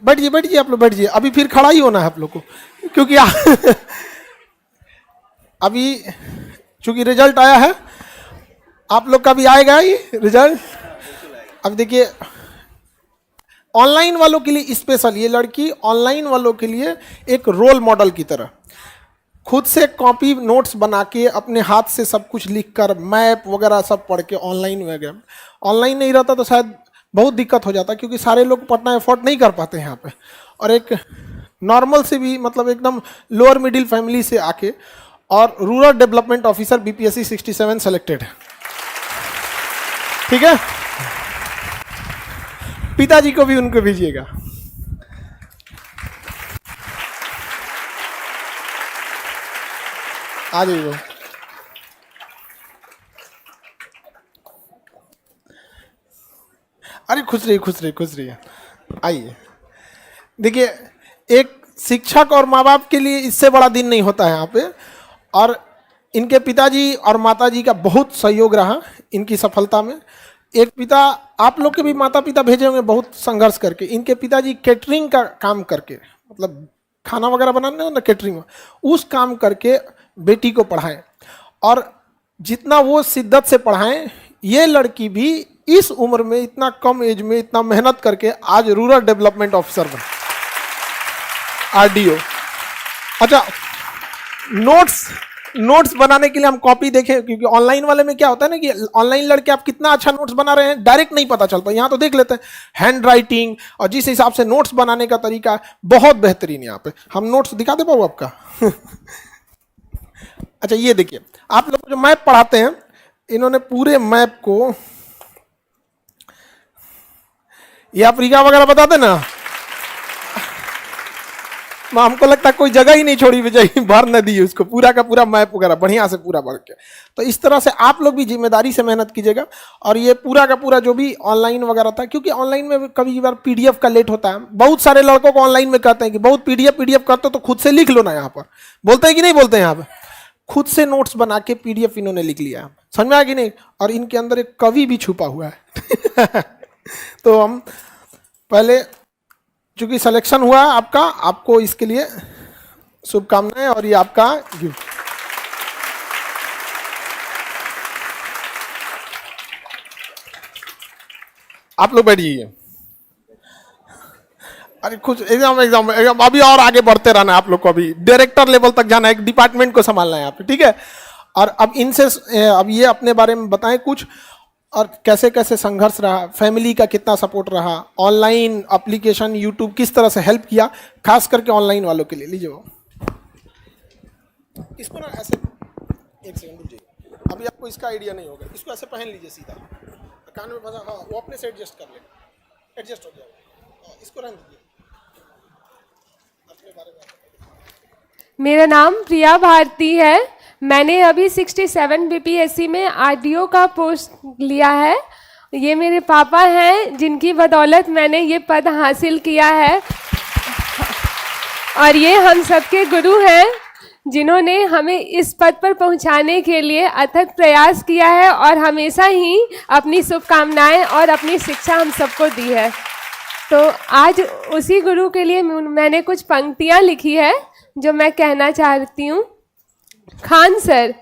बैठिए बैठिए, आप लोग बैठिए। अभी फिर खड़ा ही होना है आप लोग को, क्योंकि अभी चूंकि रिजल्ट आया है, आप लोग का भी आएगा ही रिजल्ट। अब देखिए, ऑनलाइन वालों के लिए स्पेशल, ये लड़की ऑनलाइन वालों के लिए एक रोल मॉडल की तरह खुद से कॉपी नोट्स बना के अपने हाथ से सब कुछ लिख कर मैप वगैरह सब पढ़ के ऑनलाइन वगैरह। ऑनलाइन नहीं रहता तो शायद बहुत दिक्कत हो जाता, क्योंकि सारे लोग पढ़ना एफोर्ड नहीं कर पाते हैं यहाँ पे। और एक नॉर्मल से भी, मतलब एकदम लोअर मिडिल फैमिली से आके, और rural development officer BPSC 67 selected है। ठीक है, पिताजी को भी उनको भेजिएगा। आ जाइए। अरे खुश रहिए खुश रहिए खुश रहिए, आइए। देखिए, एक शिक्षक और माँ बाप के लिए इससे बड़ा दिन नहीं होता है यहाँ पे। और इनके पिताजी और माताजी का बहुत सहयोग रहा इनकी सफलता में। एक पिता, आप लोग के भी माता पिता भेजे होंगे बहुत संघर्ष करके। इनके पिताजी कैटरिंग का काम करके, मतलब खाना वगैरह बनाने हो ना कैटरिंग में, उस काम करके बेटी को पढ़ाएं। और जितना वो शिद्दत से पढ़ाएं, ये लड़की भी इस उम्र में, इतना कम एज में, इतना मेहनत करके आज रूरल डेवलपमेंट ऑफिसर बने, आरडीओ। अच्छा, नोट्स बनाने के लिए हम कॉपी देखें, क्योंकि ऑनलाइन वाले में क्या होता है ना कि ऑनलाइन लड़के आप कितना अच्छा नोट्स बना रहे हैं डायरेक्ट नहीं पता चलता। यहाँ तो देख लेते हैं हैंड राइटिंग और जिस हिसाब से नोट्स बनाने का तरीका बहुत बेहतरीन। यहाँ पे हम नोट्स दिखा दे पाऊँ आपका। अच्छा, ये देखिए, आप लोग जो मैप पढ़ाते हैं, इन्होंने पूरे मैप को, ये अफ्रीका वगैरह बताते ना, हमको लगता है कोई जगह ही नहीं छोड़ी बेचारी, भर न दी उसको, पूरा का पूरा मैप वगैरह बढ़िया से पूरा बढ़ के। तो इस तरह से आप लोग भी जिम्मेदारी से मेहनत कीजिएगा। और ये पूरा का पूरा जो भी ऑनलाइन वगैरह था, क्योंकि ऑनलाइन में कभी बार पीडीएफ का लेट होता है। बहुत सारे लड़कों को ऑनलाइन में कहते हैं कि बहुत पीडीएफ करते हो तो खुद से लिख लो ना। यहाँ पर बोलते हैं कि नहीं बोलते हैं? यहाँ पे खुद से नोट्स बना के पीडीएफ इन्होंने लिख लिया है, समझ में आया कि नहीं? और इनके अंदर एक कवि भी छुपा हुआ है। तो हम पहले, चूंकि सिलेक्शन हुआ आपका, आपको इसके लिए शुभकामनाएं और ये आपका गिफ्ट। आप लोग बैठिए। अरे कुछ एग्जाम अभी और आगे बढ़ते रहना है आप लोग को, अभी डायरेक्टर लेवल तक जाना है, एक डिपार्टमेंट को संभालना है यहाँ पे, ठीक है? और अब इनसे, अब ये अपने बारे में बताएं कुछ, और कैसे कैसे संघर्ष रहा, फैमिली का कितना सपोर्ट रहा, ऑनलाइन एप्लीकेशन यूट्यूब किस तरह से हेल्प किया, खास करके ऑनलाइन वालों के लिए। लीजिए वो, इसको ना ऐसे, एक सेकंड रुकिए, अभी आपको इसका आइडिया नहीं होगा, इसको ऐसे पहन लीजिए सीधा, कान में फंसा, हाँ वो अपने से एडजस्ट कर ले, एडजस्ट हो जाएगा, इसको रख दीजिए। अपने बारे में, मेरा नाम प्रिया भारती है। मैंने अभी 67 बीपीएससी में आरडीओ का पोस्ट लिया है। ये मेरे पापा हैं जिनकी बदौलत मैंने ये पद हासिल किया है, और ये हम सबके गुरु हैं जिन्होंने हमें इस पद पर पहुंचाने के लिए अथक प्रयास किया है और हमेशा ही अपनी शुभकामनाएं और अपनी शिक्षा हम सबको दी है। तो आज उसी गुरु के लिए मैंने कुछ पंक्तियां लिखी है जो मैं कहना चाहती हूँ। खान सर,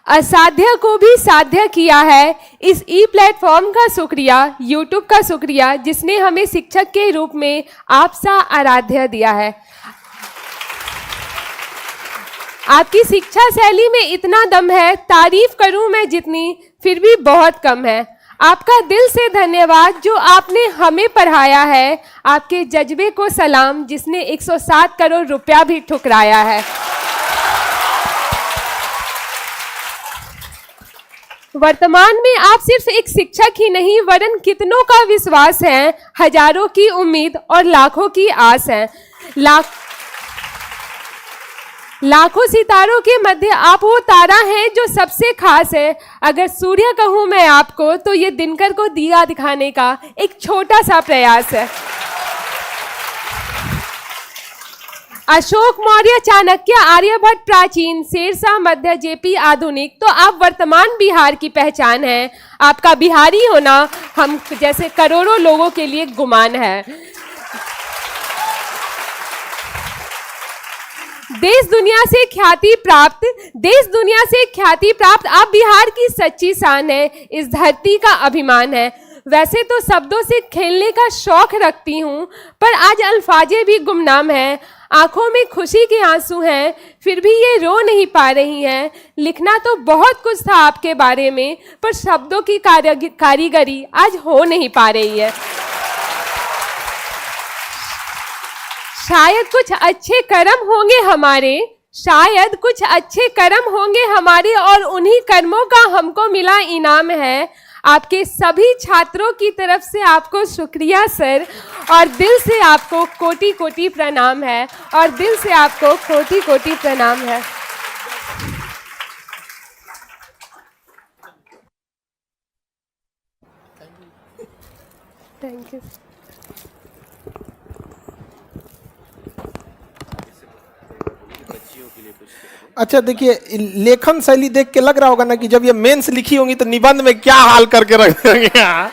असाध्य को भी साध्य किया है, इस ई प्लेटफॉर्म का शुक्रिया, यूट्यूब का शुक्रिया, जिसने हमें शिक्षक के रूप में आपसा आराध्य दिया है। आपकी शिक्षा शैली में इतना दम है, तारीफ करूं मैं जितनी फिर भी बहुत कम है। आपका दिल से धन्यवाद जो आपने हमें पढ़ाया है। आपके जज्बे को सलाम जिसने 107 करोड़ रुपया भी ठुकराया है। वर्तमान में आप सिर्फ एक शिक्षक ही नहीं वरन कितनों का विश्वास है, हजारों की उम्मीद और लाखों की आस है। लाखों सितारों के मध्य आप वो तारा हैं जो सबसे खास है। अगर सूर्य कहूं मैं आपको तो ये दिनकर को दिया दिखाने का एक छोटा सा प्रयास है। अशोक मौर्य, चाणक्य, आर्यभट्ट प्राचीन, शेरशाह मध्य, जेपी आधुनिक, तो आप वर्तमान बिहार की पहचान है। आपका बिहारी होना हम जैसे करोड़ों लोगों के लिए गुमान है। देश दुनिया से ख्याति प्राप्त आप बिहार की सच्ची शान है, इस धरती का अभिमान है। वैसे तो शब्दों से खेलने का शौक रखती हूँ, पर आज अल्फाजें भी गुमनाम हैं। आंखों में खुशी के आंसू हैं, फिर भी ये रो नहीं पा रही हैं। लिखना तो बहुत कुछ था आपके बारे में, पर शब्दों की कारीगरी आज हो नहीं पा रही है। शायद कुछ अच्छे कर्म होंगे हमारे और उन्हीं कर्मों का हमको मिला इनाम है। आपके सभी छात्रों की तरफ से आपको शुक्रिया सर, और दिल से आपको कोटि कोटि प्रणाम है, थैंक यू। अच्छा देखिए, लेखन शैली देख के लग रहा होगा ना कि जब ये मेंस लिखी होंगी तो निबंध में क्या हाल करके रख देंगे। हाँ?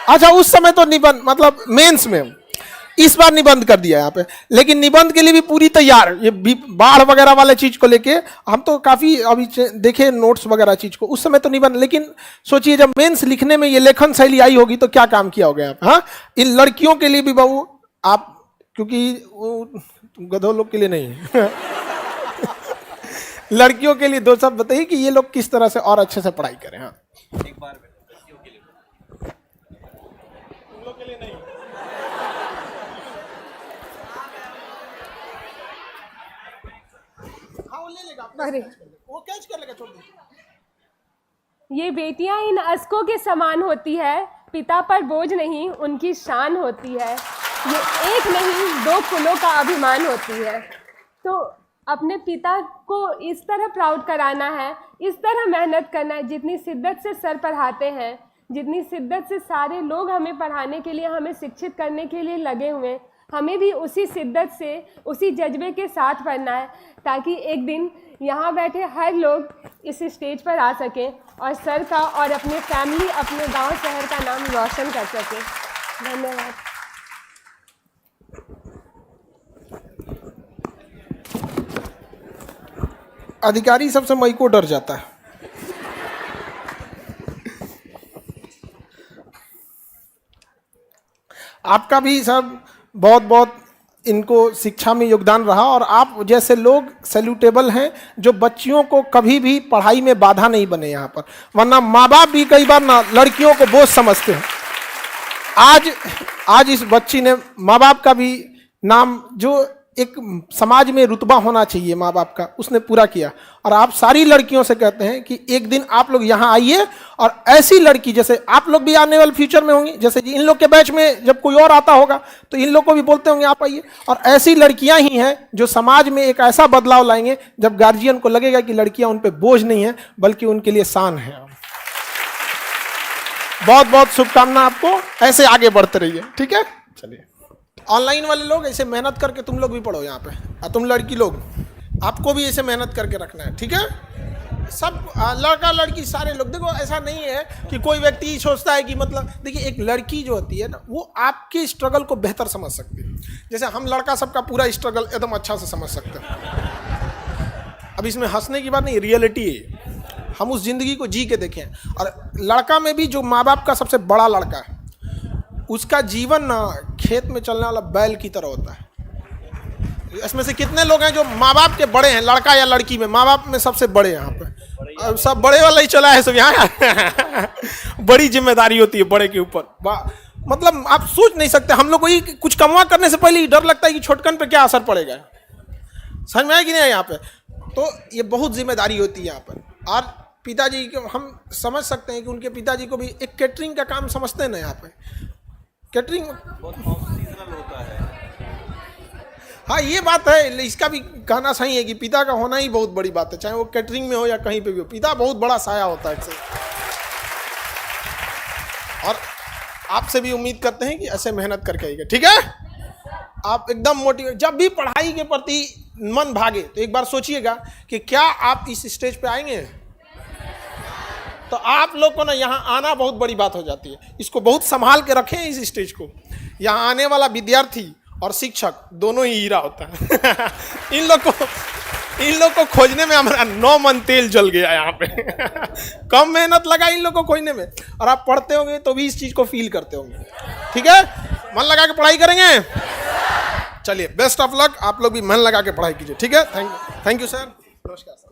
अच्छा, उस समय तो निबंध मतलब मेंस में, इस बार निबंध कर दिया यहाँ पे, लेकिन निबंध के लिए भी पूरी तैयार। ये बाढ़ वगैरह वाले चीज को लेके हम तो काफी अभी देखे नोट्स वगैरह चीज को, उस समय तो निबंध। लेकिन सोचिए जब मेंस लिखने में ये लेखन शैली आई होगी तो क्या काम किया होगा आप। हाँ, इन लड़कियों के लिए भी बहू आप, क्योंकि गधों लोग के लिए नहीं लड़कियों के लिए दो शब्द बताइए कि ये लोग किस तरह से और अच्छे से पढ़ाई करें। हाँ, एक बार में लड़कियों के लिए, तुम लोग के लिए नहीं। हाँ, वो ले लेगा, वो कैच कर लेगा, छोड़ दो। ये बेटियां इन अस्कों के समान होती है, पिता पर बोझ नहीं उनकी शान होती है। ये एक नहीं दो कुलों का अभिमान होती है। तो अपने पिता को इस तरह प्राउड कराना है, इस तरह मेहनत करना है। जितनी शिद्दत से सर पढ़ाते हैं, जितनी शिद्दत से सारे लोग हमें पढ़ाने के लिए, हमें शिक्षित करने के लिए लगे हुए, हमें भी उसी शिद्दत से, उसी जज्बे के साथ पढ़ना है, ताकि एक दिन यहाँ बैठे हर लोग इस स्टेज पर आ सकें और सर का और अपने फैमिली, अपने गांव शहर का नाम रोशन कर सकें। धन्यवाद। अधिकारी सबसे मई को डर जाता है। आपका भी सब बहुत बहुत इनको शिक्षा में योगदान रहा, और आप जैसे लोग सैल्यूटेबल हैं जो बच्चियों को कभी भी पढ़ाई में बाधा नहीं बने यहाँ पर। वरना माँ बाप भी कई बार ना लड़कियों को बोझ समझते हैं। आज इस बच्ची ने माँ बाप का भी नाम, जो एक समाज में रुतबा होना चाहिए माँ बाप का, उसने पूरा किया। और आप सारी लड़कियों से कहते हैं कि एक दिन आप लोग यहाँ आइए, और ऐसी लड़की जैसे आप लोग भी आने वाले फ्यूचर में होंगी, जैसे इन लोग के बैच में जब कोई और आता होगा तो इन लोग को भी बोलते होंगे आप आइए। और ऐसी लड़कियां ही हैं जो समाज में एक ऐसा बदलाव लाएंगे जब गार्जियन को लगेगा कि लड़कियां उन पर बोझ नहीं है बल्कि उनके लिए शान है। बहुत बहुत शुभकामना आपको, ऐसे आगे बढ़ते रहिए। ठीक है, चलिए। ऑनलाइन वाले लोग ऐसे मेहनत करके तुम लोग भी पढ़ो यहाँ पे, और तुम लड़की लोग आपको भी ऐसे मेहनत करके रखना है। ठीक है, सब लड़का लड़की सारे लोग। देखो ऐसा नहीं है कि कोई व्यक्ति सोचता है कि मतलब, देखिए एक लड़की जो होती है ना, वो आपके स्ट्रगल को बेहतर समझ सकती है, जैसे हम लड़का सबका पूरा स्ट्रगल एकदम अच्छा से समझ सकते हैं। अब इसमें हंसने की बात नहीं, रियलिटी है, हम उस जिंदगी को जी के देखें। और लड़का में भी जो माँ बाप का सबसे बड़ा लड़का है, उसका जीवन ना खेत में चलने वाला बैल की तरह होता है। इसमें से कितने लोग हैं जो माँ बाप के बड़े हैं, लड़का या लड़की में माँ बाप में सबसे बड़े यहाँ पे, सब बड़े वाला ही चला है सब यहाँ। बड़ी जिम्मेदारी होती है बड़े के ऊपर, मतलब आप सोच नहीं सकते। हम लोग को ही कुछ कमवा करने से पहले ही डर लगता है कि छोटकन पे क्या असर पड़ेगा। समझ में आया कि नहीं यहाँ पे? तो ये बहुत जिम्मेदारी होती है यहाँ पर। और पिताजी को हम समझ सकते हैं कि उनके पिताजी को भी एक कैटरिंग का काम समझते हैं ना यहाँ पे, कैटरिंग बहुत सीजनल होता है। हाँ ये बात है, इसका भी कहना सही है कि पिता का होना ही बहुत बड़ी बात है, चाहे वो कैटरिंग में हो या कहीं पे भी हो। पिता बहुत बड़ा साया होता है इससे। और आपसे भी उम्मीद करते हैं कि ऐसे मेहनत करके आइएगा। ठीक है, आप एकदम मोटिवेट, जब भी पढ़ाई के प्रति मन भागे तो एक बार सोचिएगा कि क्या आप इस स्टेज पे आएंगे, तो आप लोग को ना यहाँ आना बहुत बड़ी बात हो जाती है। इसको बहुत संभाल के रखें इस स्टेज को। यहाँ आने वाला विद्यार्थी और शिक्षक दोनों ही हीरा होता है। इन लोग को खोजने में हमारा 9 मन तेल जल गया यहाँ पे। कम मेहनत लगा इन लोग को खोजने में, और आप पढ़ते होंगे तो भी इस चीज को फील करते होंगे। ठीक है, मन लगा के पढ़ाई करेंगे। चलिए, बेस्ट ऑफ लक, आप लोग भी मन लगा के पढ़ाई कीजिए। ठीक है, थैंक यू सर, नमस्कार सर।